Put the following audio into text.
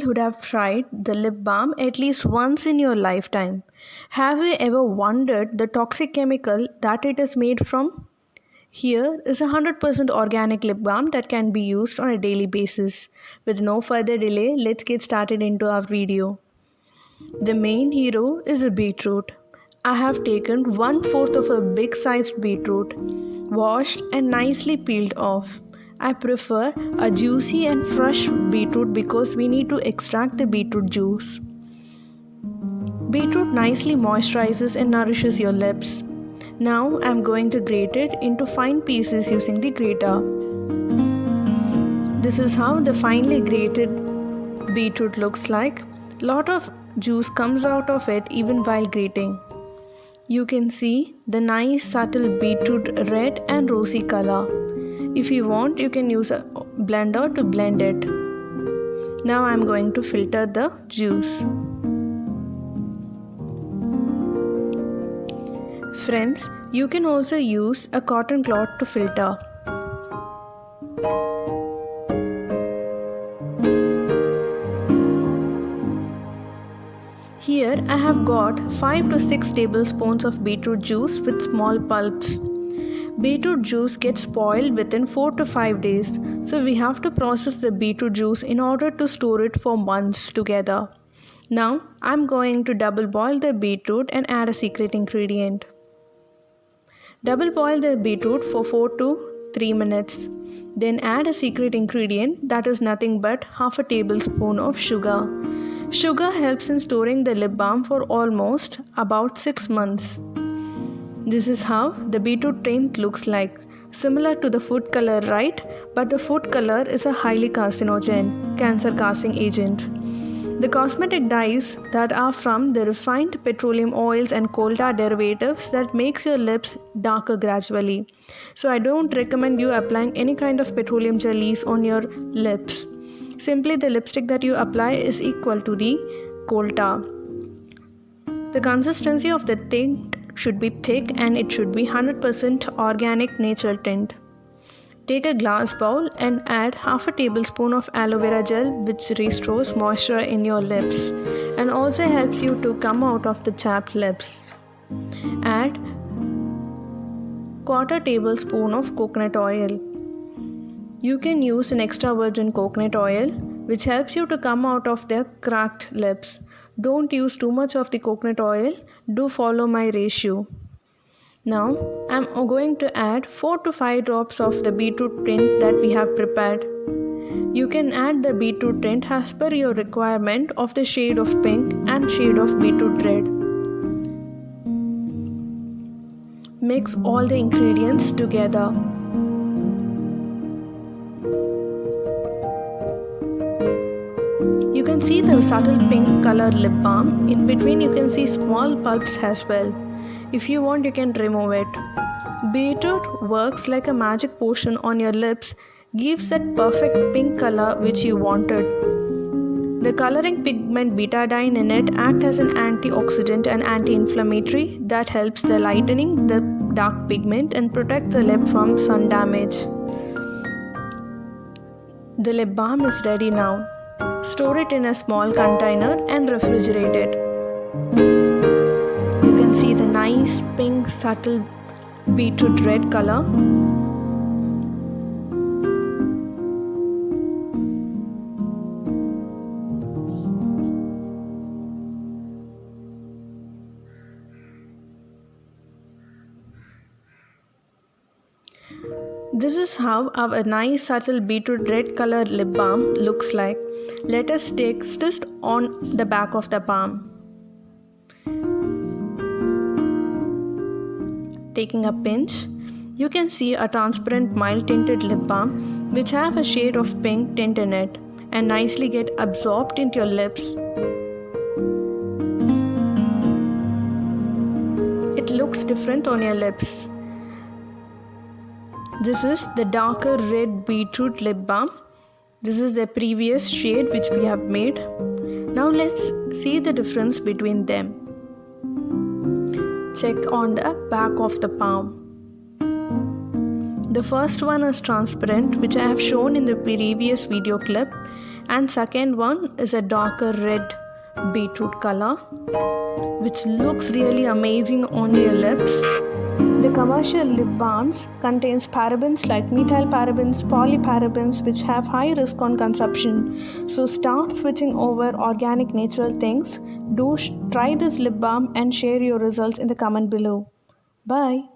would have tried the lip balm at least once in your lifetime. Have you ever wondered the toxic chemical that it is made from? Here is a 100% organic lip balm that can be used on a daily basis. With no further delay, let's get started into our video. The main hero is a beetroot. I have taken 1/4 of a big sized beetroot, washed and nicely peeled off. I prefer a juicy and fresh beetroot because we need to extract the beetroot juice. Beetroot nicely moisturizes and nourishes your lips. Now I am going to grate it into fine pieces using the grater. This is how the finely grated beetroot looks like. Lot of juice comes out of it even while grating. You can see the nice subtle beetroot red and rosy color. If you want, you can use a blender to blend it. Now I am going to filter the juice. Friends, you can also use a cotton cloth to filter. Here I have got 5 to 6 tablespoons of beetroot juice with small pulps. Beetroot juice gets spoiled within 4 to 5 days, so we have to process the beetroot juice in order to store it for months together. Now I'm going to double boil the beetroot and add a secret ingredient. Double boil the beetroot for 4 to 3 minutes. Then add a secret ingredient that is nothing but half a tablespoon of sugar. Sugar helps in storing the lip balm for almost about 6 months. This is how the beetroot tint looks like. Similar to the food color, right? But the food color is a highly carcinogen, cancer-causing agent. The cosmetic dyes that are from the refined petroleum oils and coal tar derivatives that makes your lips darker gradually. So I don't recommend you applying any kind of petroleum jellies on your lips. Simply the lipstick that you apply is equal to the coal tar. The consistency of the tint should be thick and it should be 100% organic natural tint. Take a glass bowl and add half a tablespoon of aloe vera gel, which restores moisture in your lips and also helps you to come out of the chapped lips. Add quarter tablespoon of coconut oil. You can use an extra virgin coconut oil, which helps you to come out of the cracked lips. Don't use too much of the coconut oil. Do follow my ratio. Now I am going to add 4 to 5 drops of the beetroot tint that we have prepared. You can add the beetroot tint as per your requirement of the shade of pink and shade of beetroot red. Mix all the ingredients together. You can see the subtle pink color lip balm. In between you can see small pulps as well. If you want, you can remove it. Beetroot works like a magic potion on your lips, gives that perfect pink color which you wanted. The coloring pigment betadine in it acts as an antioxidant and anti-inflammatory that helps the lightening the dark pigment and protect the lip from sun damage. The lip balm is ready now. Store it in a small container and refrigerate it. You can see the nice pink subtle beetroot red color. This is how our nice subtle beetroot red color lip balm looks like. Let us taste it on the back of the palm. Taking a pinch, you can see a transparent mild tinted lip balm which have a shade of pink tint in it and nicely get absorbed into your lips. It looks different on your lips. This is the darker red beetroot lip balm. This is the previous shade which we have made. Now let's see the difference between them. Check on the back of the palm. The first one is transparent, which I have shown in the previous video clip, And second one is a darker red beetroot color, which looks really amazing on your lips. The commercial lip balms contains parabens like methyl parabens, polyparabens, which have high risk on consumption. So start switching over organic natural things. Do try this lip balm and share your results in the comment below. Bye.